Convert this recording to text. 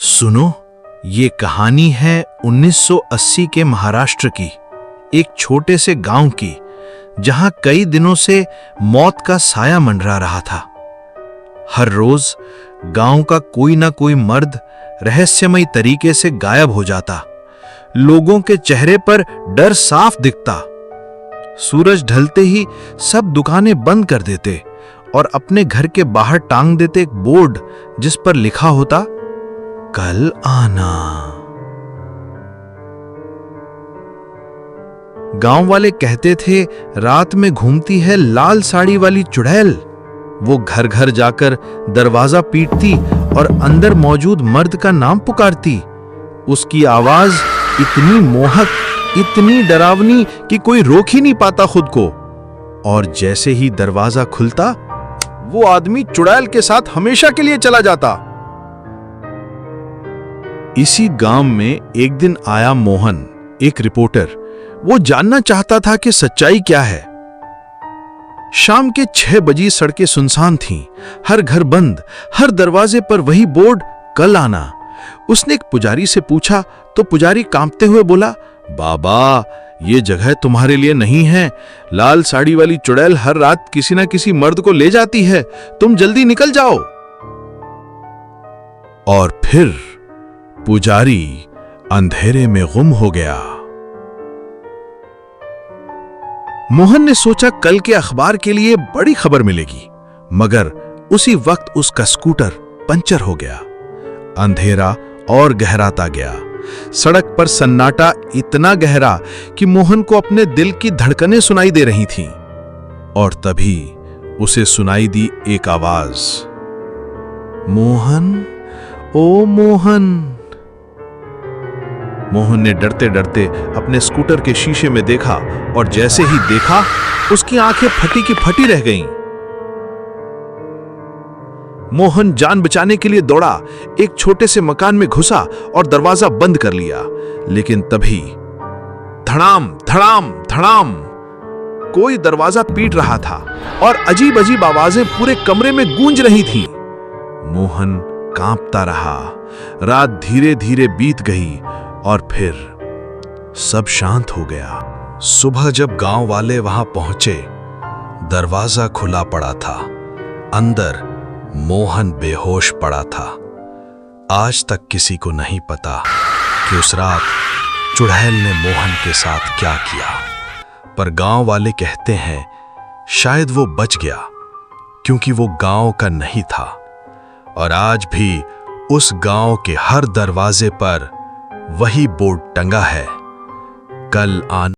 सुनो, ये कहानी है 1980 के महाराष्ट्र की, एक छोटे से गांव की, जहां कई दिनों से मौत का साया मंडरा रहा था। हर रोज गांव का कोई ना कोई मर्द रहस्यमयी तरीके से गायब हो जाता। लोगों के चेहरे पर डर साफ दिखता। सूरज ढलते ही सब दुकानें बंद कर देते और अपने घर के बाहर टांग देते एक बोर्ड जिस पर लिखा होता, कल आना। गांव वाले कहते थे, रात में घूमती है लाल साड़ी वाली चुड़ैल। वो घर घर जाकर दरवाजा पीटती और अंदर मौजूद मर्द का नाम पुकारती। उसकी आवाज इतनी मोहक, इतनी डरावनी कि कोई रोक ही नहीं पाता खुद को। और जैसे ही दरवाजा खुलता, वो आदमी चुड़ैल के साथ हमेशा के लिए चला जाता। इसी गांव में एक दिन आया मोहन, एक रिपोर्टर। वो जानना चाहता था कि सच्चाई क्या है। शाम के 6 बजे सड़कें सुनसान थीं, हर घर बंद, हर दरवाजे पर वही बोर्ड, कल आना। उसने एक पुजारी से पूछा तो पुजारी कांपते हुए बोला, बाबा, ये जगह तुम्हारे लिए नहीं है। लाल साड़ी वाली चुड़ैल हर रात किसी ना किसी मर्द को ले जाती है। तुम जल्दी निकल जाओ। और फिर पुजारी अंधेरे में गुम हो गया। मोहन ने सोचा कल के अखबार के लिए बड़ी खबर मिलेगी, मगर उसी वक्त उसका स्कूटर पंचर हो गया। अंधेरा और गहराता गया। सड़क पर सन्नाटा इतना गहरा कि मोहन को अपने दिल की धड़कनें सुनाई दे रही थीं। और तभी उसे सुनाई दी एक आवाज, मोहन, ओ मोहन। मोहन ने डरते डरते अपने स्कूटर के शीशे में देखा और जैसे ही देखा, उसकी आंखें फटी की फटी रह गईं। मोहन जान बचाने के लिए दौड़ा, एक छोटे से मकान में घुसा और दरवाजा बंद कर लिया। लेकिन तभी धड़ाम धड़ाम धड़ाम, कोई दरवाजा पीट रहा था और अजीब अजीब आवाजें पूरे कमरे में गूंज रही थीं। मोहन कांपता रहा। रात धीरे धीरे बीत गई और फिर सब शांत हो गया। सुबह जब गांव वाले वहां पहुंचे, दरवाजा खुला पड़ा था। अंदर मोहन बेहोश पड़ा था। आज तक किसी को नहीं पता कि उस रात चुड़ैल ने मोहन के साथ क्या किया, पर गांव वाले कहते हैं शायद वो बच गया क्योंकि वो गांव का नहीं था। और आज भी उस गांव के हर दरवाजे पर वही बोर्ड टंगा है, कल आना।